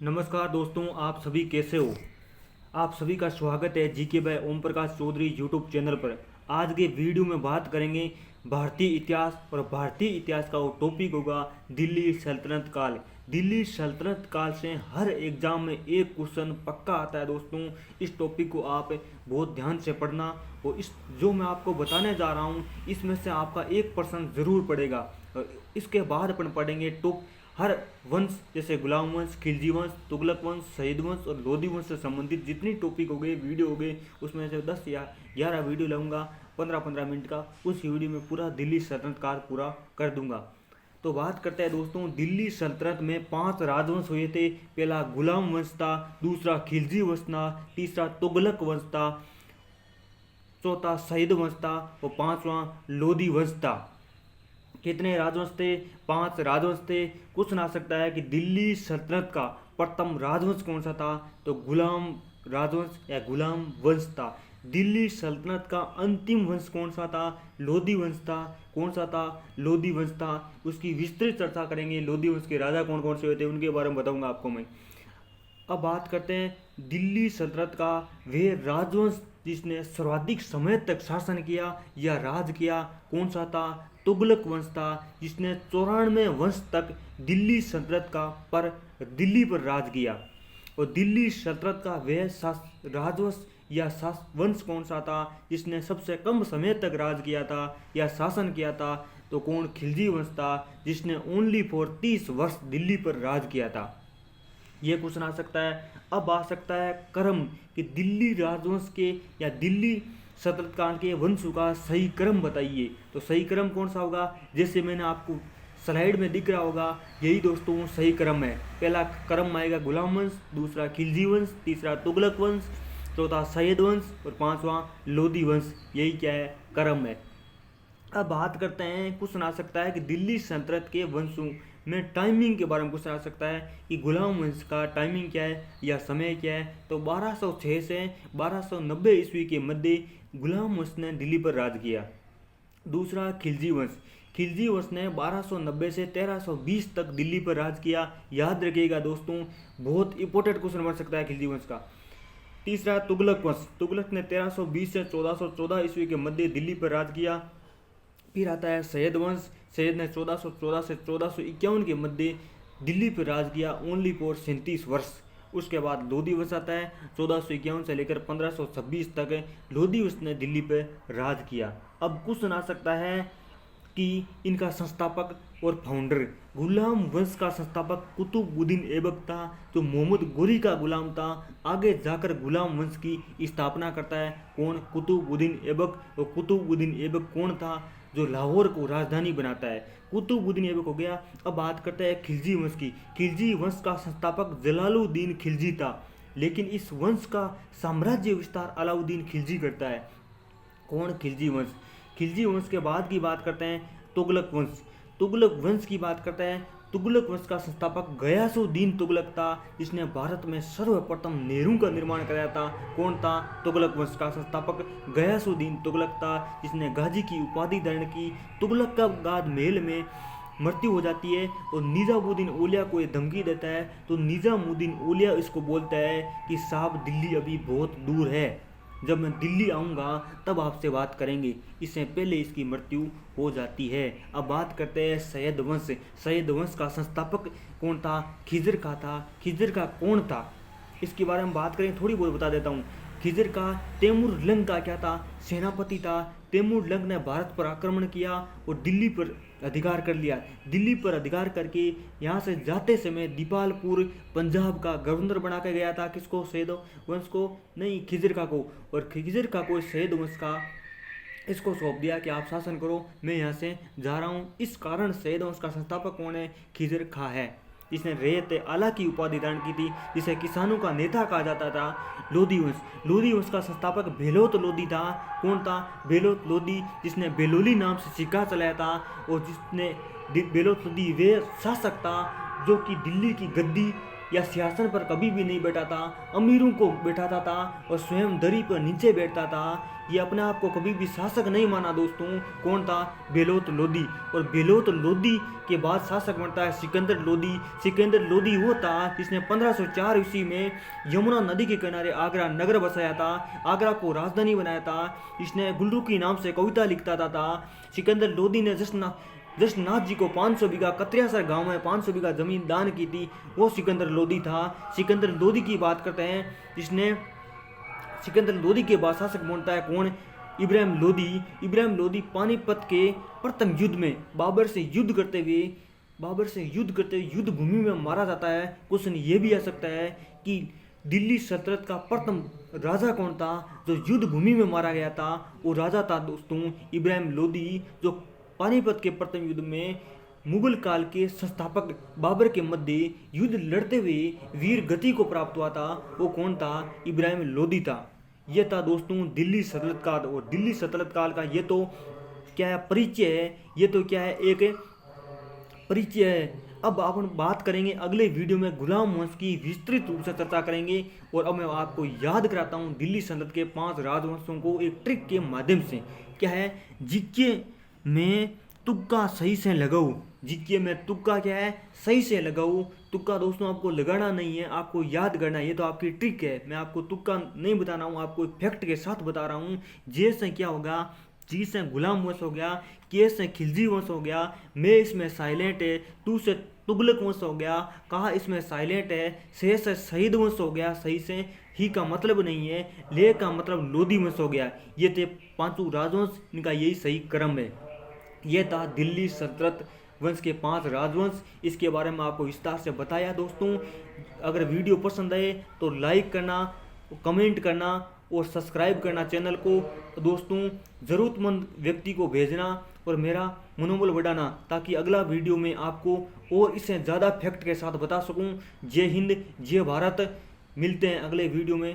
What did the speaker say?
नमस्कार दोस्तों, आप सभी कैसे हो। आप सभी का स्वागत है GK by Om Prakash Chaudhary YouTube channel पर। आज के वीडियो में बात करेंगे भारतीय इतिहास, और भारतीय इतिहास का वो टॉपिक होगा दिल्ली सल्तनत काल। दिल्ली सल्तनत काल से हर एग्जाम में एक क्वेश्चन पक्का आता है दोस्तों। इस टॉपिक को आप बहुत ध्यान से पढ़ना, और इस जो मैं आपको बताने जा रहा हूँ इसमें से आपका एक प्रश्न ज़रूर पड़ेगा। इसके बाद अपन पढ़ेंगे टॉप हर वंश, जैसे गुलाम वंश, खिलजी वंश, तुगलक वंश, शहीद वंश और लोधी वंश से संबंधित जितनी टॉपिक हो गए, वीडियो हो गए, उसमें से 10 या 11 वीडियो लाऊंगा 15-15 मिनट का। उस वीडियो में पूरा दिल्ली सल्तनत काल पूरा कर दूंगा। तो बात करते हैं दोस्तों, दिल्ली सल्तनत में 5 राजवंश हुए थे। पहला गुलाम वंश था, दूसरा खिलजी वंश था, तीसरा तुगलक वंश था, चौथा शहीद वंश था और पांचवा लोधी वंश था। कितने राजवंश थे? 5 राजवंश थे। क्वेश्चन आ सकता है कि दिल्ली सल्तनत का प्रथम राजवंश कौन सा था, तो गुलाम राजवंश या गुलाम वंश था। दिल्ली सल्तनत का अंतिम वंश कौन सा था? लोधी वंश था। कौन सा था? लोधी वंश था। उसकी विस्तृत चर्चा करेंगे। लोधी वंश के राजा कौन कौन से हुए थे उनके बारे में बताऊंगा आपको मैं। अब बात करते हैं दिल्ली सल्तनत का वे राजवंश जिसने सर्वाधिक समय तक शासन किया या राज किया, कौन सा था? तुगलक वंश था, जिसने 94 वर्ष तक दिल्ली सल्तनत का पर दिल्ली पर राज किया। और दिल्ली सल्तनत का वह राजवंश या वंश कौन सा था जिसने सबसे कम समय तक राज किया था या शासन किया था, तो कौन? खिलजी वंश था, जिसने ओनली फॉर 30 वर्ष दिल्ली पर राज किया था। ये क्वेश्चन आ सकता है। अब आ सकता है क्रम कि दिल्ली राजवंश के या दिल्ली सल्तनत काल के वंशों का सही क्रम बताइए। तो सही क्रम कौन सा होगा? जैसे मैंने आपको स्लाइड में दिख रहा होगा, यही दोस्तों सही क्रम है। पहला क्रम आएगा गुलाम वंश, दूसरा खिलजी वंश, तीसरा तुगलक वंश, चौथा शहीद वंश और पांचवा लोधी वंश। यही क्या है? क्रम है। अब बात करते हैं, क्वेश्चन आ सकता है कि दिल्ली सल्तनत के वंशों में टाइमिंग के बारे में क्वेश्चन आ सकता है कि गुलाम वंश का टाइमिंग क्या है या समय क्या है। तो 1206 से 1290 ईस्वी के मध्य गुलाम वंश ने दिल्ली पर राज किया। दूसरा खिलजी वंश, खिलजी वंश ने 1290 से 1320 तक दिल्ली पर राज किया। याद रखिएगा दोस्तों, बहुत इंपॉर्टेंट क्वेश्चन बन सकता है खिलजी वंश का। तीसरा तुगलक वंश, तुगलक ने 1320 से 1414 ईस्वी के मध्य दिल्ली पर राज किया। फिर आता है शहीद वंश, शहीद ने 1414 से 1451 के मध्य दिल्ली पर राज किया, ओनली फॉर 37 वर्ष। उसके बाद लोधी वंश आता है, 1451 से लेकर 1526 तक लोधी वंश ने दिल्ली पर राज किया। अब क्वेश्चन आ सकता है कि इनका संस्थापक और फाउंडर। गुलाम वंश का संस्थापक कुतुबुद्दीन ऐबक था, जो मोहम्मद गोरी का गुलाम था। आगे जाकर गुलाम वंश की स्थापना करता है कौन? कुतुबुद्दीन ऐबक। और कुतुबुद्दीन ऐबक कौन था? जो लाहौर को राजधानी बनाता है। कुतुबुद्दीन ऐबक हो गया। अब बात करते हैं खिलजी वंश की। खिलजी वंश का संस्थापक जलालुद्दीन खिलजी था, लेकिन इस वंश का साम्राज्य विस्तार अलाउद्दीन खिलजी करता है। कौन? खिलजी वंश। खिलजी वंश के बाद की बात करते हैं तुगलक वंश। तुगलक वंश की बात करते हैं। तुगलक वंश का संस्थापक गयासुद्दीन तुगलक था, जिसने भारत में सर्वप्रथम नेहरू का निर्माण कराया था। कौन था? तुगलक वंश का संस्थापक गयासुद्दीन तुगलक था, जिसने गाजी की उपाधि धारण की। तुगलक का बाद महल में मृत्यु हो जाती है और निजामुद्दीन औलिया को ये धमकी देता है। तो निजामुद्दीन औलिया इसको बोलता है कि साहब दिल्ली अभी बहुत दूर है, जब मैं दिल्ली आऊँगा तब आपसे बात करेंगे। इससे पहले इसकी मृत्यु हो जाती है। अब बात करते हैं शहीद वंश। शहीद वंश का संस्थापक कौन था? खिजर का था। खिजर का कौन था इसके बारे में बात करें, थोड़ी बहुत बता देता हूँ। खिजर का तैमूर लंग का क्या था? सेनापति था। तैमूर लंग ने भारत पर आक्रमण किया और दिल्ली पर अधिकार कर लिया। दिल्ली पर अधिकार करके यहाँ से जाते समय दीपालपुर पंजाब का गवर्नर बना के गया था। किसको? शहीद वंश को? नहीं, खिजर का को। और खिजर का को शहीद वंश का इसको सौंप दिया कि आप शासन करो, मैं यहाँ से जा रहा हूँ। इस कारण शहीद वंश का संस्थापक कौन है? खिजर खा है, जिसने रेत आला की उपाधि धारण की थी, जिसे किसानों का नेता कहा जाता था। लोधी वंश, लोधी वंश का संस्थापक बेलोत लोधी था। कौन था? बेलोत लोधी, जिसने बेलोली नाम से सिक्का चलाया था। और जिसने बेलोत लोधी वे शासक था जो कि दिल्ली की गद्दी या सिंहासन पर कभी भी नहीं बैठा था, अमीरों को बैठाता था और स्वयं दरी पर नीचे बैठता था। ये अपने आप को कभी भी शासक नहीं माना दोस्तों। कौन था? बेलोत लोदी। और बेलोत लोदी के बाद शासक बनता है सिकंदर लोदी। सिकंदर लोदी वो था जिसने 1504 ईस्वी में यमुना नदी के किनारे आगरा नगर बसाया था, आगरा को राजधानी बनाया था। इसने गुल्लुकी नाम से कविता लिखता था। सिकंदर लोदी ने जसनाथ जी को 500 बीघा कत्रियासर गांव में 500 बीघा जमीन दान की थी, वो सिकंदर लोदी था। सिकंदर लोदी की बात करते हैं, जिसने सिकंदर लोदी के बाद शासक बनता है कौन? इब्राहिम लोदी। इब्राहिम लोदी पानीपत के प्रथम युद्ध में बाबर से युद्ध करते हुए युद्ध भूमि में मारा जाता है। क्वेश्चन ये भी आ सकता है कि दिल्ली सल्तनत का प्रथम राजा कौन था जो युद्ध भूमि में मारा गया था? वो राजा था दोस्तों इब्राहिम लोदी, जो पानीपत के प्रथम युद्ध में मुगल काल के संस्थापक बाबर के मध्य युद्ध लड़ते हुए वीर गति को प्राप्त हुआ था। वो कौन था? इब्राहिम लोदी था। यह था दोस्तों दिल्ली सल्तनत काल। और दिल्ली सल्तनत काल का ये तो क्या है? परिचय है। ये तो क्या है? एक परिचय है। अब अपन बात करेंगे अगले वीडियो में गुलाम वंश की विस्तृत रूप से चर्चा करेंगे। और अब मैं आपको याद कराता हूँ दिल्ली सल्तनत के 5 राजवंशों को एक ट्रिक के माध्यम से। क्या है? जिक्के में तुक्का सही से लगाओ। जिक्के में तुक्का क्या है? सही से लगाओ। तुक्का दोस्तों आपको लगाना नहीं है, आपको याद करना है। ये तो आपकी ट्रिक है। मैं आपको तुक्का नहीं बता रहा हूँ, आपको फैक्ट के साथ बता रहा हूँ। जे से क्या होगा? जी से गुलाम वंश हो गया, के से खिलजी वंश हो गया, मैं इसमें साइलेंट है, तू से तुगलक वंश हो गया, कहा इसमें साइलेंट है, से शहीद वंश हो गया, सही से ही का मतलब नहीं है, ले का मतलब लोधी वंश हो गया। ये थे 5 राजवंश, इनका यही सही क्रम है। यह था दिल्ली सल्तनत वंश के 5 राजवंश। इसके बारे में आपको विस्तार से बताया दोस्तों। अगर वीडियो पसंद आए तो लाइक करना, कमेंट करना और सब्सक्राइब करना चैनल को। दोस्तों ज़रूरतमंद व्यक्ति को भेजना और मेरा मनोबल बढ़ाना, ताकि अगला वीडियो में आपको और इससे ज़्यादा फैक्ट के साथ बता सकूं। जय हिंद, जय भारत। मिलते हैं अगले वीडियो में।